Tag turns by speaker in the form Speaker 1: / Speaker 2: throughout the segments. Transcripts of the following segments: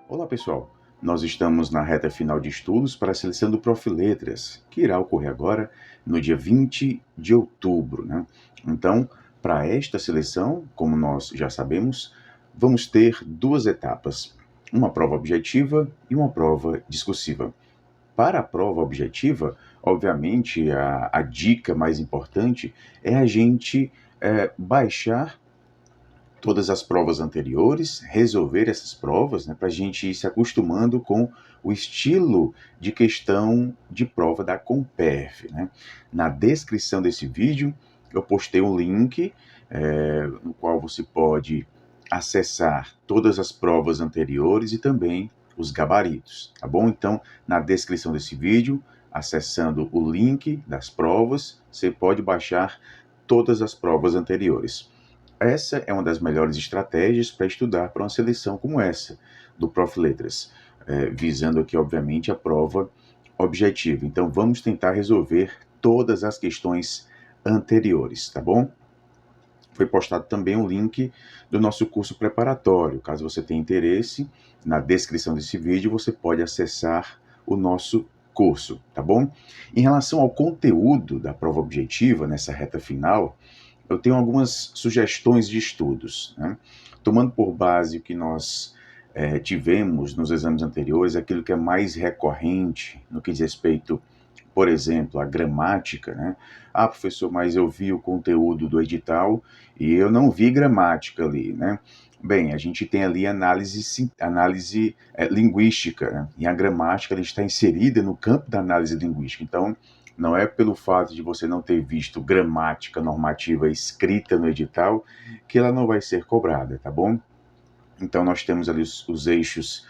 Speaker 1: Olá pessoal, nós estamos na reta final de estudos para a seleção do Profiletras, que irá ocorrer agora no dia 20 de outubro, né? Então, para esta seleção, como nós já sabemos, vamos ter duas etapas, uma prova objetiva e uma prova discursiva. Para a prova objetiva, obviamente, a dica mais importante é a gente baixar todas as provas anteriores, resolver essas provas, né, para a gente ir se acostumando com o estilo de questão de prova da Comperf, né? Na descrição desse vídeo, eu postei um link no qual você pode acessar todas as provas anteriores e também os gabaritos, tá bom? Então, na descrição desse vídeo, acessando o link das provas, você pode baixar todas as provas anteriores. Essa é uma das melhores estratégias para estudar para uma seleção como essa, do Profiletras, visando aqui, obviamente, a prova objetiva. Então, vamos tentar resolver todas as questões anteriores, tá bom? Foi postado também um link do nosso curso preparatório. Caso você tenha interesse, na descrição desse vídeo você pode acessar o nosso curso, tá bom? Em relação ao conteúdo da prova objetiva, nessa reta final, eu tenho algumas sugestões de estudos, né? Tomando por base o que nós tivemos nos exames anteriores, aquilo que é mais recorrente no que diz respeito, por exemplo, à gramática, né? Ah, professor, mas eu vi o conteúdo do edital e eu não vi gramática ali, né? Bem, a gente tem ali análise linguística, né? E a gramática ela está inserida no campo da análise linguística. Então, não é pelo fato de você não ter visto gramática normativa escrita no edital que ela não vai ser cobrada, tá bom? Então, nós temos ali os eixos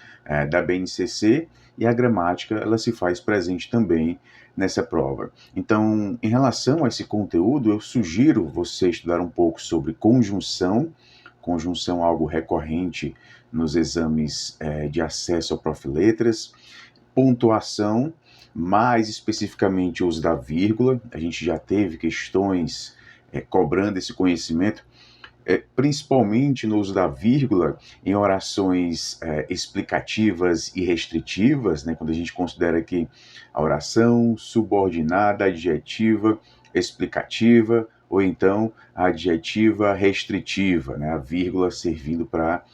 Speaker 1: da BNCC e a gramática, ela se faz presente também nessa prova. Então, em relação a esse conteúdo, eu sugiro você estudar um pouco sobre conjunção, algo recorrente nos exames de acesso ao Profiletras, pontuação, mais especificamente o uso da vírgula. A gente já teve questões cobrando esse conhecimento, principalmente no uso da vírgula em orações explicativas e restritivas, né, quando a gente considera que a oração subordinada, adjetiva, explicativa, ou então a adjetiva restritiva, né, a vírgula servindo para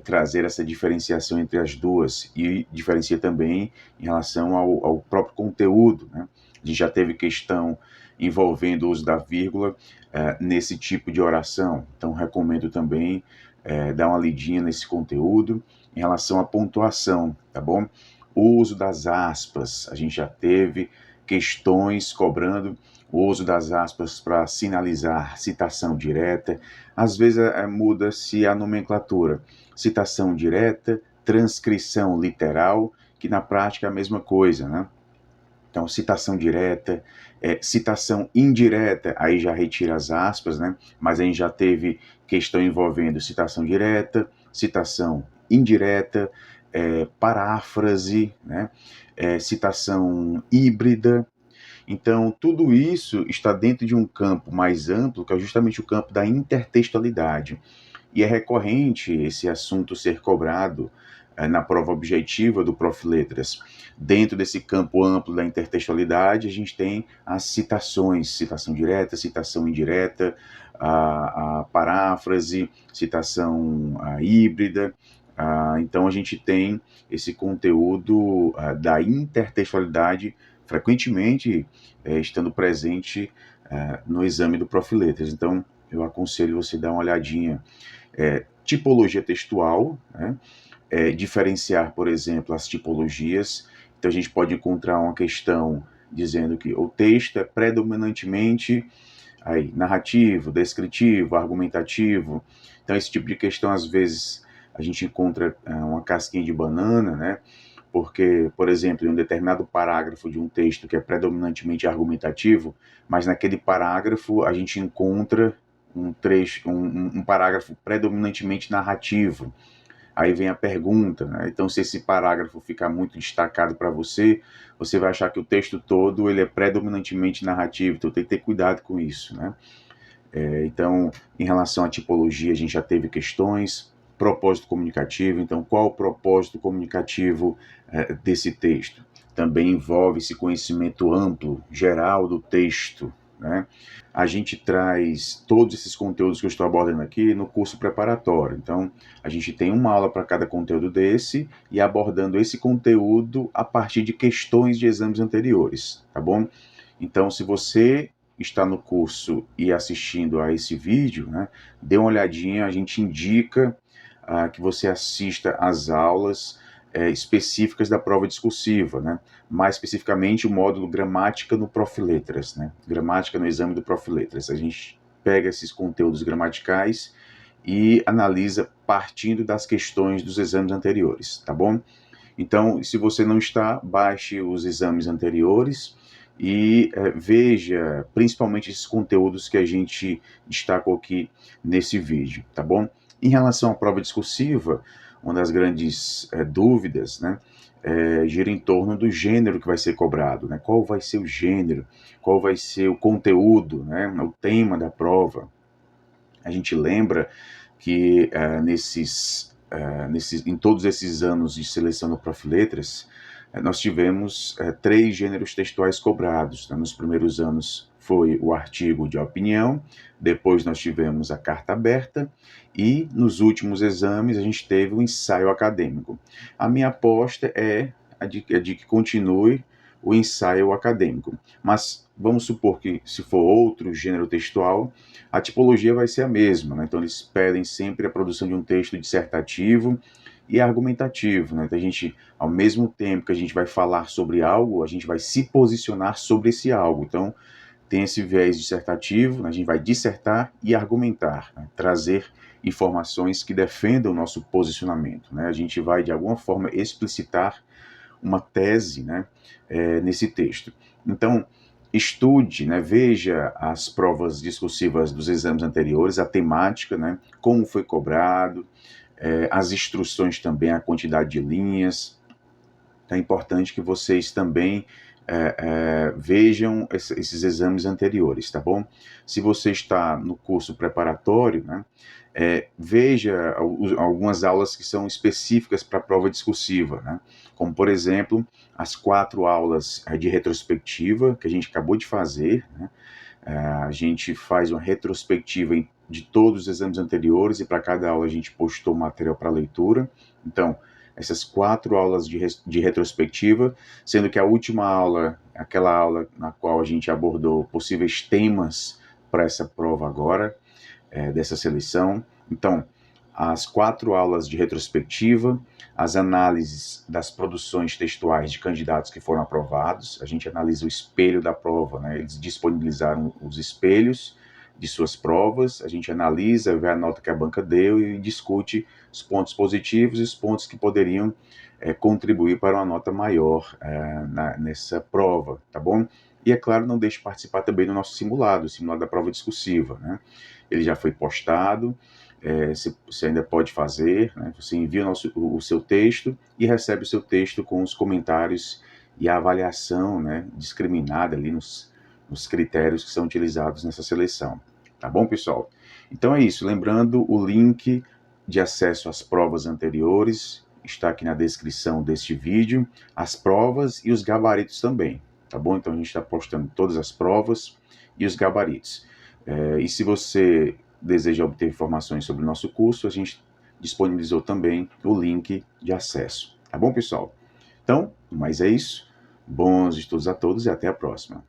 Speaker 1: trazer essa diferenciação entre as duas, e diferencia também em relação ao próprio conteúdo, né? A gente já teve questão envolvendo o uso da vírgula nesse tipo de oração, então recomendo também dar uma lidinha nesse conteúdo. Em relação à pontuação, tá bom? O uso das aspas, a gente já teve questões cobrando o uso das aspas para sinalizar citação direta. Às vezes muda-se a nomenclatura, citação direta, transcrição literal, que na prática é a mesma coisa, né? Então, citação direta, citação indireta, aí já retira as aspas, né? Mas a gente já teve questão envolvendo citação direta, citação indireta, paráfrase, né? Citação híbrida. Então, tudo isso está dentro de um campo mais amplo, que é justamente o campo da intertextualidade. E é recorrente esse assunto ser cobrado na prova objetiva do Profiletras. Dentro desse campo amplo da intertextualidade, a gente tem as citações, citação direta, citação indireta, a paráfrase, citação híbrida. Então, a gente tem esse conteúdo da intertextualidade frequentemente estando presente no exame do Profiletras. Então, eu aconselho você dar uma olhadinha. Tipologia textual, né? Diferenciar, por exemplo, as tipologias. Então, a gente pode encontrar uma questão dizendo que o texto é predominantemente narrativo, descritivo, argumentativo. Então, esse tipo de questão, às vezes, a gente encontra uma casquinha de banana, né? Porque, por exemplo, em um determinado parágrafo de um texto que é predominantemente argumentativo, mas naquele parágrafo a gente encontra um parágrafo predominantemente narrativo. aí vem a pergunta, né? Então, se esse parágrafo ficar muito destacado para você, você vai achar que o texto todo ele é predominantemente narrativo, então tem que ter cuidado com isso, né? Então, em relação à tipologia, a gente já teve questões. Propósito comunicativo, então qual o propósito comunicativo desse texto? Também envolve esse conhecimento amplo, geral do texto, né? A gente traz todos esses conteúdos que eu estou abordando aqui no curso preparatório. Então, a gente tem uma aula para cada conteúdo desse e abordando esse conteúdo a partir de questões de exames anteriores, tá bom? Então, se você está no curso e assistindo a esse vídeo, né, dê uma olhadinha, a gente indica que você assista às aulas específicas da prova discursiva, né? Mais especificamente o módulo Gramática no Profiletras, né? Gramática no exame do Profiletras. A gente pega esses conteúdos gramaticais e analisa partindo das questões dos exames anteriores, tá bom? Então, se você não está, baixe os exames anteriores e veja principalmente esses conteúdos que a gente destacou aqui nesse vídeo, tá bom? Em relação à prova discursiva, uma das grandes dúvidas, né, gira em torno do gênero que vai ser cobrado, né? Qual vai ser o gênero, qual vai ser o conteúdo, né, o tema da prova. A gente lembra que em todos esses anos de seleção no Profiletras, nós tivemos 3 gêneros textuais cobrados, né? Nos primeiros anos foi o artigo de opinião, depois nós tivemos a carta aberta e nos últimos exames a gente teve o ensaio acadêmico. A minha aposta é a de que continue o ensaio acadêmico, mas vamos supor que se for outro gênero textual, a tipologia vai ser a mesma, né? Então eles pedem sempre a produção de um texto dissertativo e argumentativo, né? Então a gente, ao mesmo tempo que a gente vai falar sobre algo, a gente vai se posicionar sobre esse algo. Então tem esse viés dissertativo, né? A gente vai dissertar e argumentar, né? Trazer informações que defendam o nosso posicionamento, né? A gente vai de alguma forma explicitar uma tese, né, nesse texto. Então, estude, né, veja as provas discursivas dos exames anteriores, a temática, né, como foi cobrado, as instruções também, a quantidade de linhas. É importante que vocês também vejam esses exames anteriores, tá bom? Se você está no curso preparatório, né, veja algumas aulas que são específicas para a prova discursiva, né? Como, por exemplo, as 4 aulas de retrospectiva que a gente acabou de fazer, né? A gente faz uma retrospectiva de todos os exames anteriores e para cada aula a gente postou material para leitura. Então, essas 4 aulas de retrospectiva, sendo que a última aula, aquela aula na qual a gente abordou possíveis temas para essa prova agora, dessa seleção. Então, as 4 aulas de retrospectiva, as análises das produções textuais de candidatos que foram aprovados, a gente analisa o espelho da prova, né? Eles disponibilizaram os espelhos de suas provas, a gente analisa, vê a nota que a banca deu e discute os pontos positivos e os pontos que poderiam contribuir para uma nota maior nessa prova, tá bom? E, é claro, não deixe de participar também do nosso simulado, o simulado da prova discursiva, né? Ele já foi postado, você ainda pode fazer, né? Você envia o seu texto e recebe o seu texto com os comentários e a avaliação, né, discriminada ali nos critérios que são utilizados nessa seleção. Tá bom, pessoal? Então é isso. Lembrando, o link de acesso às provas anteriores está aqui na descrição deste vídeo, as provas e os gabaritos também, tá bom? Então a gente está postando todas as provas e os gabaritos. E se você deseja obter informações sobre o nosso curso, a gente disponibilizou também o link de acesso. Tá bom, pessoal? Então, mas é isso. Bons estudos a todos e até a próxima.